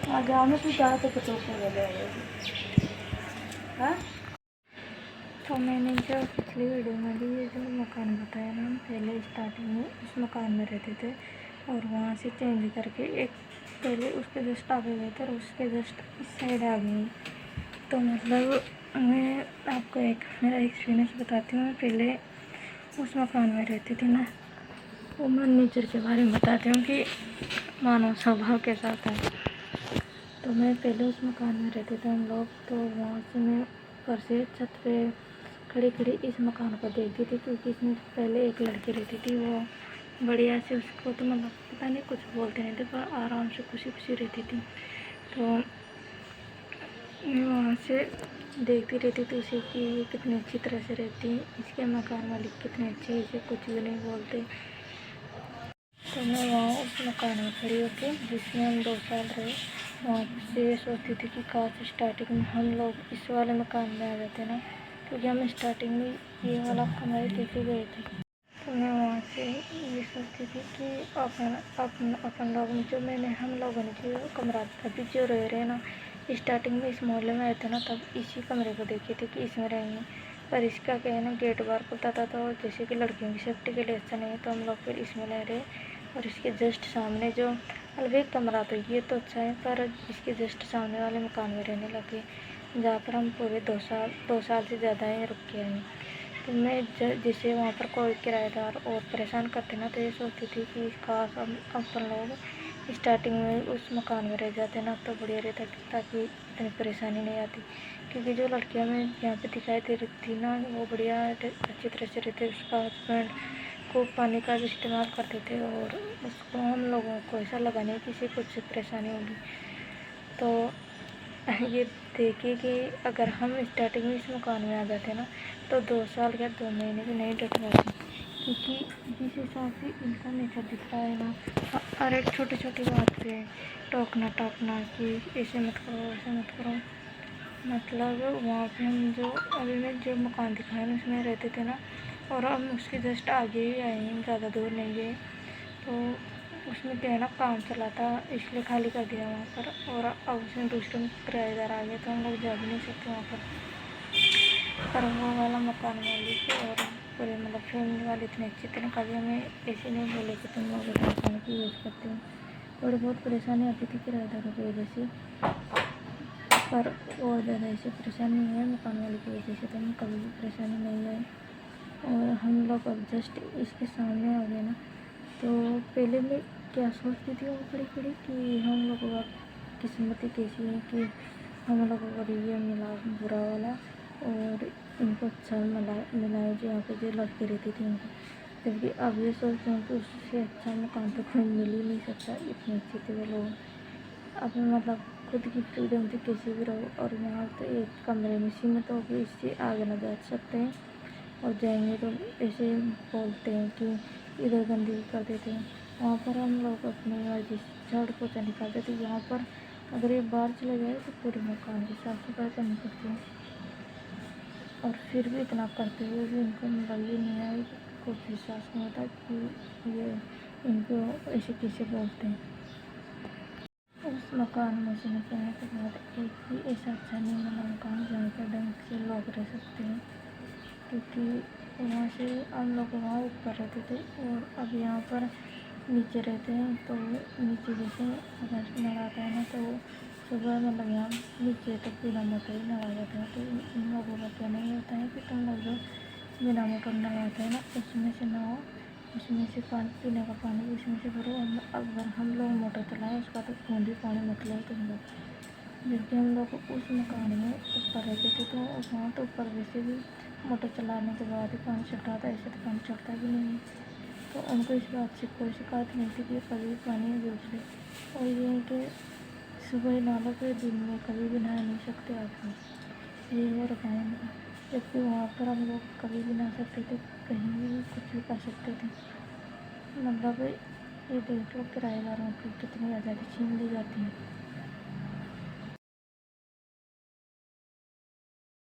आगे आने तो जा तो कुछ हाँ। तो मैंने जो पिछली वीडियो में भी ये जो मकान बताया ना, हम पहले स्टार्टिंग में उस मकान में रहते थे और वहाँ से चेंज करके एक पहले उसके जस्ट आगे गए थे और उसके जस्ट इस साइड आ गए। तो मतलब मैं आपको एक मेरा एक्सपीरियंस बताती हूँ। मैं पहले उस मकान में रहती थी ना, वो मैं नेचर के बारे में बताती हूँ कि मानव स्वभाव कैसा होता है। तो मैं पहले उस मकान में रहते थे हम लोग, तो वहाँ से मैं ऊपर से छत पे खड़ी खड़ी इस मकान को देखती थी, क्योंकि इसमें पहले एक लड़की रहती थी। वो बढ़िया से, उसको तो मतलब पता नहीं कुछ बोलते नहीं थे, पर आराम से खुशी खुशी रहती थी। तो मैं वहाँ से देखती रहती थी उसे कि ये कितनी अच्छी तरह से रहती है, इसके मकान मालिक कितने अच्छे, इसे कुछ भी नहीं बोलते। तो मैं वहाँ उस मकान में खड़ी होकर, जिसमें हम 2 साल रहे, वहाँ से सोचती थी कि काश स्टार्टिंग में हम लोग इस वाले मकान में आ जाते ना, क्योंकि हम स्टार्टिंग में ये वाला कमरा देखे गए थे। तो मैं वहाँ से ये सोचती थी कि अपन लोगों ने जो हम लोगों ने जो कमरा अभी जो रह रहे ना, स्टार्टिंग में इस मोहल्ले में आए थे ना, तब इसी कमरे को देखे थे कि इसमें रहेंगे। पर इसका क्या है ना, गेट बार खुलता था, तो जैसे कि लड़कियों की सेफ्टी के लिए अच्छा नहीं है, तो हम लोग फिर इसमें रह रहे। और इसके जस्ट सामने जो अलग कमरा, तो ये तो अच्छा है, पर इसके जस्ट सामने वाले मकान में रहने लगे, जहाँ पर हम पूरे 2 साल से ज़्यादा ही रुक के आए। तो मैं जिसे वहाँ पर कोई किराएदार और परेशान करते ना, तो ये सोचती थी कि काश अपन लोग स्टार्टिंग में उस मकान में रह जाते ना, तो बढ़िया रहता, ताकि इतनी परेशानी नहीं आती। क्योंकि जो लड़कियाँ में यहाँ पे दिखाई दे रही थी ना, वो बढ़िया अच्छी तरह से रहते। उसका हस्बैंड खूब पानी का भी इस्तेमाल करते थे, और उसको हम लोगों को ऐसा लगा नहीं कि इसे कुछ परेशानी होगी। तो ये देखिए कि अगर हम स्टार्टिंग में इस मकान में आ जाते ना, तो 2 साल या 2 महीने भी नहीं डट पाते, क्योंकि जिस हिसाब से इनका नेचर दिख रहा है ना, हर एक छोटी छोटी बात पे टोकना टाकना कि ऐसे मत करो ऐसे मत करो। मतलब वहाँ पे हम जो अभी मैं जो मकान दिखाया ना, उसमें रहते थे ना, और हम उसके जस्ट आगे ही आए हैं, ज़्यादा दूर नहीं गए। तो उसमें क्या है ना, काम चला था, इसलिए खाली कर दिया वहाँ पर। और अब उसमें दूसरे किराएदार आ गए, तो हम लोग जा भी नहीं सकते वहाँ पर वो वाला मकान मालिक और पूरे मतलब फैमिली वाले इतने अच्छे थे ना, कभी हमें ऐसे नहीं बोले कि तुम लोग इतना पानी की यूज़ करते हो। थोड़ी बहुत परेशानी आती थी किराएदारों की वजह से, पर और ज़्यादा ऐसी परेशानी नहीं है मकान वाले की वजह से, तो हमें कभी भी परेशानी नहीं आई। और हम लोग अब जस्ट इसके सामने आ गए ना, तो पहले मैं क्या सोचती थी वो खड़ी खड़ी कि हम लोगों का किस्मत ही कैसी है कि हम लोगों को ये मिला बुरा वाला, और इनको अच्छा मिला है जो यहाँ पे जो लड़की रहती थी उनको। जबकि अब ये सोचती हूँ कि उससे अच्छा मकान तो कोई मिल ही नहीं सकता, इतने अच्छे थे वो लोग। अब मतलब खुद की फ्रीडम थी, कैसे भी रहो, और यहाँ तो एक कमरे में सीमित हो गए, इससे आगे ना जा सकते हैं, और जाएंगे तो ऐसे बोलते हैं कि इधर गंदगी कर देते हैं। वहाँ पर हम लोग अपनी मर्जी से झाड़ू पोछा निकालते थे, यहाँ पर अगर एक बार चले जाए तो पूरे मकान की साफ सफाई करनी पड़ती है। और फिर भी इतना करते हुए भी इनको मतलब ये नहीं आया कि कुछ विश्वास नहीं होता कि ये इनको ऐसे कैसे बोलते हैं। उस मकान में से निकलने के बाद एक भी ऐसा अच्छा नहीं मिला मकान जहाँ पर ढंग से लोग रह सकते हैं, क्योंकि वहाँ से हम लोग वहाँ ऊपर रहते थे, और अब यहाँ पर नीचे रहते हैं। तो नीचे जैसे अगर नल आता है ना, तो सुबह मतलब यहाँ नीचे तक बिना मोटर ही नल आ जाता है। तो इन लोगों का क्या नहीं होता है कि तुम लोग जो बिना मोटर नल आता है ना, उसमें से नहाओ, उसमें से पानी पीने का पानी उसमें से भरो। अगर हम लोग मोटर चलाएँ उसका तो बूंद भी पानी मत लो तुम लोग। जबकि हम लोग उस मकान में ऊपर रहते थे, तो वहाँ तो ऊपर वैसे भी मोटर चलाने के बाद ही पानी चढ़ रहा था, ऐसे तो पानी चढ़ता भी नहीं है। तो उनको इस बात से कोई शिकायत नहीं थी कि कभी भी पानी यूज ले। और ये है कि सुबह नहा के दिन में कभी भी नहा नहीं सकते आप, ये हो रखा है इनका। जबकि वहाँ पर हम लोग कभी भी नहा सकते थे, कहीं भी कुछ भी कर सकते थे। मतलब ये देख लो किराएदारों की कितनी आज़ादी छीन ली जाती है।